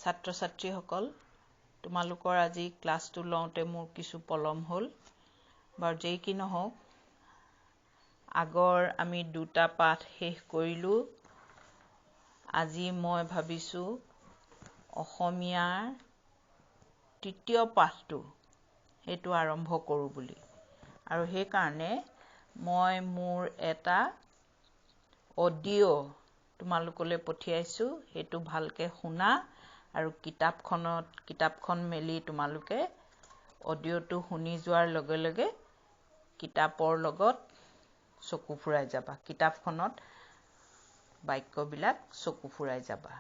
ছাত্ৰ ছাত্ৰীসকল তোমালোকৰ আজি ক্লাছটো লওঁতে মোৰ কিছু পলম হ'ল বাৰু যেই কি নহওক আগৰ আমি দুটা পাঠ শেষ কৰিলোঁ আজি মই ভাবিছো অসমীয়াৰ তৃতীয় পাঠটো হেতু আৰম্ভ কৰোঁ বুলি আৰু সেই কাৰণে মই মোৰ এটা অডিও তোমালোকলৈ পঠিয়াইছো হেতু ভালকে শুনা আৰু কিতাপখন মেলি তোমালোকে অডিওটো শুনি যোৱাৰ লগে লগে কিতাপৰ লগত চকু ফুৰাই যাবা কিতাপখনত বাক্যবিলাক চকু ফুৰাই যাবা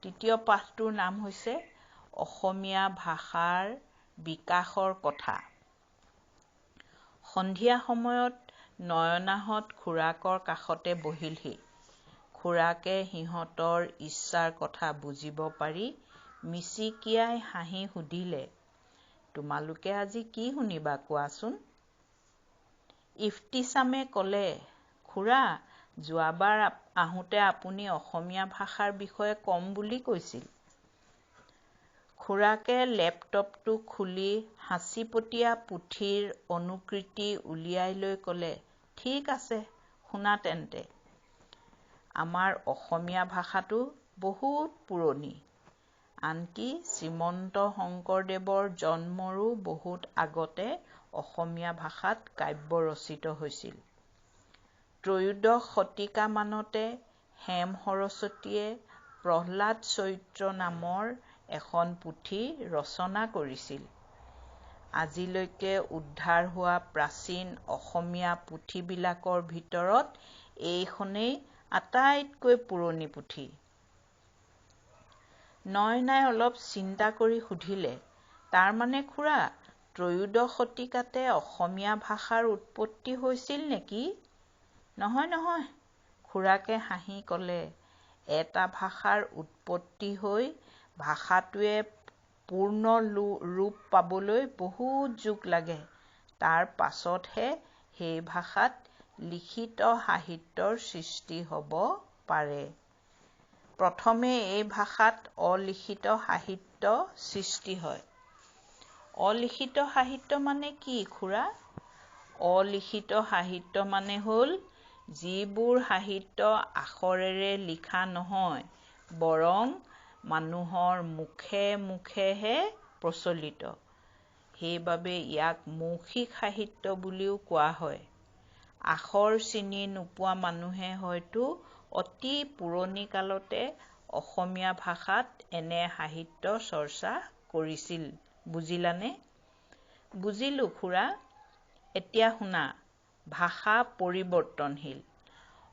তৃতীয় পাঠটোৰ নাম হৈছে অসমীয়া ভাষাৰ বিকাশৰ কথা সন্ধিয়া সময়ত নয়নাহত খুৰাকৰ কাষতে বহিলহি খুৰাকে সিহঁতৰ ইচ্ছাৰ কথা বুজিব পাৰি মিচিকিয়াই হাঁহি সুধিলে তোমালোকে আজি কি শুনিবা কোৱাচোন ইফতিছামে ক'লে খুৰা যোৱাবাৰ আহোঁতে আপুনি অসমীয়া ভাষাৰ বিষয়ে কম বুলি কৈছিল খুৰাকে লেপটপটো খুলি হাঁচিপতীয়া পুথিৰ অনুকৃতি উলিয়াই লৈ ক'লে ঠিক আছে শুনা তেন্তে আমাৰ অসমীয়া ভাষাটো বহুত পুৰণি আনকি শ্ৰীমন্ত শংকৰদেৱৰ জন্মৰো বহুত আগতে অসমীয়া ভাষাত কাব্য ৰচিত হৈছিল ত্ৰয়োদশ শতিকা মানতে হেম সৰস্বতীয়ে প্ৰহ্লাদ চৰিত্ৰ নামৰ এখন পুথি ৰচনা কৰিছিল আজিলৈকে উদ্ধাৰ হোৱা প্ৰাচীন অসমীয়া পুথিবিলাকৰ ভিতৰত এইখনেই আটাইতকৈ পুৰণি পুথি নয়নাই অলপ চিন্তা কৰি সুধিলে তাৰ মানে খুৰা ত্ৰয়োদশ শতিকাতে অসমীয়া ভাষাৰ উৎপত্তি হৈছিল নেকি নহয় খুৰাকে হাঁহি ক'লে এটা ভাষাৰ উৎপত্তি হৈ ভাষাটোৱে পূৰ্ণ ৰূপ পাবলৈ বহুত যুগ লাগে তাৰ পাছতহে সেই ভাষাত লিখিত সাহিত্যৰ সৃষ্টি হ'ব পাৰে প্ৰথমে এই ভাষাত অলিখিত সাহিত্য সৃষ্টি হয় অলিখিত সাহিত্য মানে কি খুৰা অলিখিত সাহিত্য মানে হ'ল যিবোৰ সাহিত্য আখৰেৰে লিখা নহয় বৰং মানুহৰ মুখে মুখেহে প্ৰচলিত সেইবাবে ইয়াক মৌখিক সাহিত্য বুলিও কোৱা হয় আখৰ চিনি নোপোৱা মানুহে হয়তো অতি পুৰণি কালতে অসমীয়া ভাষাত এনে সাহিত্য চৰ্চা কৰিছিল বুজিলানে বুজিলো খুৰা এতিয়া শুনা ভাষা পৰিৱৰ্তনশীল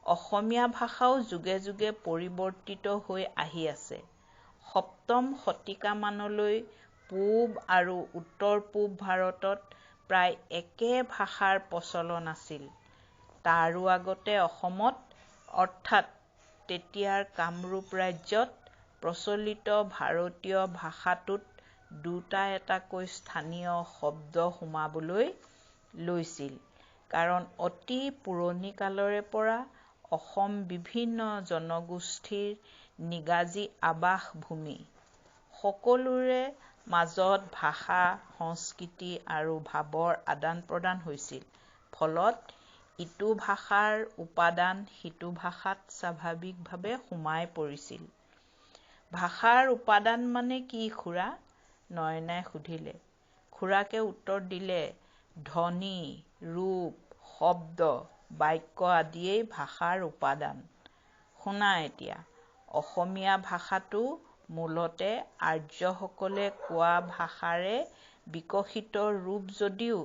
অসমীয়া ভাষাও যুগে যুগে পৰিৱৰ্তিত হৈ আহি আছে সপ্তম শতিকা মানলৈ পূব আৰু উত্তৰ পূব ভাৰতত প্ৰায় একে ভাষাৰ প্ৰচলন আছিল তাৰো আগতে অসমত অৰ্থাৎ তেতিয়াৰ কামৰূপ ৰাজ্যত প্ৰচলিত ভাৰতীয় ভাষাটোত দুটা এটাকৈ স্থানীয় শব্দ সোমাবলৈ লৈছিল কাৰণ অতি পুৰণি কালৰে পৰা অসম বিভিন্ন জনগোষ্ঠীৰ নিগাজী আৱাস ভূমি সকলোৰে মাজত ভাষা সংস্কৃতি আৰু ভাৱৰ আদান প্ৰদান হৈছিল ফলত ইটো ভাষাৰ উপাদান সিটো ভাষাত স্বাভাৱিকভাৱে সোমাই পৰিছিল ভাষাৰ উপাদান মানে কি খুৰা নয়নাই সুধিলে খুৰাকে উত্তৰ দিলে ধ্বনি ৰূপ শব্দ বাক্য আদিয়েই ভাষাৰ উপাদান শুনা এতিয়া অসমীয়া ভাষাটো মূলতে আৰ্যসকলে কোৱা ভাষাৰে বিকশিত ৰূপ যদিও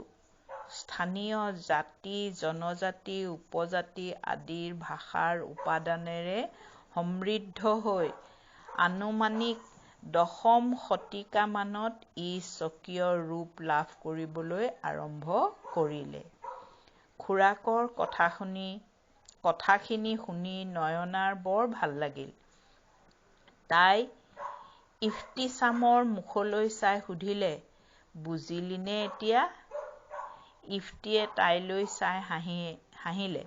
স্থানীয় জাতি জনজাতি উপজাতি আদিৰ ভাষাৰ উপাদানেৰে সমৃদ্ধ হৈ আনুমানিক দশম শতিকা মানত ই স্বকীয় ৰূপ লাভ কৰিবলৈ আৰম্ভ কৰিলে খুৰাকৰ কথাখিনি শুনি নয়নাৰ বৰ ভাল লাগিল তাই ইফতিছামৰ মুখলৈ চাই সুধিলে বুজিলিনে এতিয়া ইফতিয়ে তাইলৈ চাই হাঁহিলে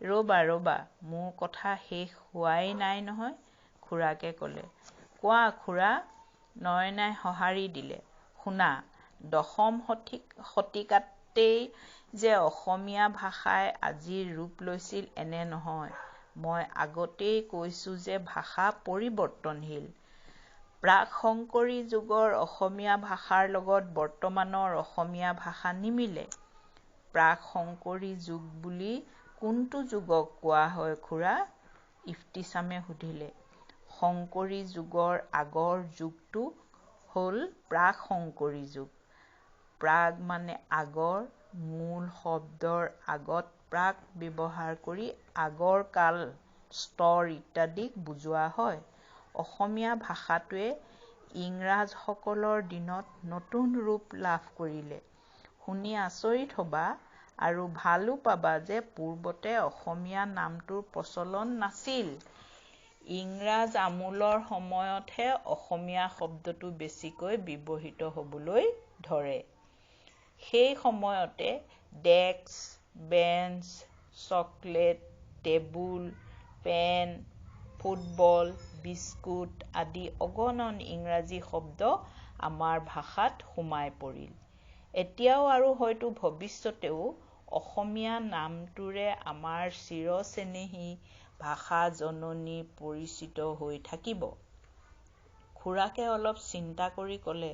ৰবা মোৰ কথা শেষ হোৱাই নাই নহয় খুৰাকে ক'লে কোৱা খুৰা, নয়নাই সঁহাৰি দিলে। শুনা, ১০ম শতিকাতেই যে অসমীয়া ভাষাই আজিৰ ৰূপ লৈছিল এনে নহয়। মই আগতেই কৈছোঁ যে ভাষা পৰিৱৰ্তনশীল। প্ৰাক-শংকৰী যুগৰ অসমীয়া ভাষাৰ লগত বৰ্তমানৰ অসমীয়া ভাষা নিমিলে। প্ৰাক-শংকৰী যুগ বুলি কোনটো যুগক কোৱা হয় খুৰা? ইফতিছামে সুধিলে। শংকৰী যুগৰ আগৰ যুগটো হ'ল প্ৰাক-শংকৰী যুগ। প্ৰাগ মানে আগৰ, মূল শব্দৰ আগত প্ৰাক ব্যৱহাৰ কৰি আগৰ কাল, স্তৰ ইত্যাদিক বুজোৱা হয়। অসমীয়া ভাষাটোৱে ইংৰাজসকলৰ দিনত নতুন ৰূপ লাভ কৰিলে। শুনি আচৰিত হ'বা আৰু ভালো পাবা যে পূৰ্বতে অসমীয়া নামটোৰ প্ৰচলন নাছিল। ইংৰাজ আমোলৰ সময়তহে অসমীয়া শব্দটো বেছিকৈ ব্যৱহৃত হ'বলৈ ধৰে। সেই সময়তে desk, bench, chocolate, table, pen, football, biscuit আদি অগণন ইংৰাজী শব্দ আমাৰ ভাষাত সোমাই পৰিল। এতিয়াও আৰু হয়তো ভৱিষ্যতেও অসমীয়া নামটোৰে আমাৰ চিৰচেনেহী ভাষা জননী পৰিচিত হৈ থাকিব। খুৰাকে অলপ চিন্তা কৰি ক'লে,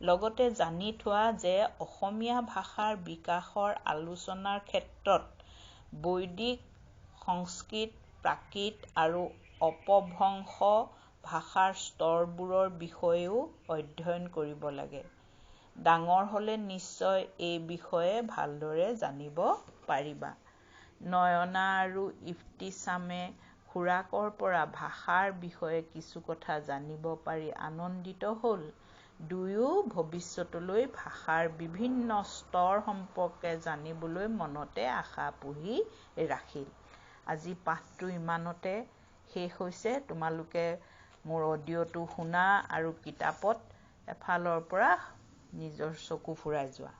লগতে জানি থোৱা যে অসমীয়া ভাষাৰ বিকাশৰ আলোচনাৰ ক্ষেত্ৰত বৈদিক, সংস্কৃত, প্ৰাকৃত আৰু অপভ্ৰংশ ভাষাৰ স্তৰবোৰৰ বিষয়েও অধ্যয়ন কৰিব লাগে। ডাঙৰ হ'লে নিশ্চয় এই বিষয়ে ভালদৰে জানিব পাৰিবা। নয়না আৰু ইফতিছামে খুৰাকৰ পৰা ভাষাৰ বিষয়ে কিছু কথা জানিব পাৰি আনন্দিত হ'ল। দুয়ো ভৱিষ্যতলৈ ভাষাৰ বিভিন্ন স্তৰ সম্পৰ্কে জানিবলৈ মনতে আশা পুহি ৰাখিল। আজি পাঠটো ইমানতে শেষ হৈছে। তোমালোকে মোৰ অডিঅ'টো শুনা আৰু কিতাপত এফালৰ পৰা নিজৰ চকু ফুৰাই যোৱা।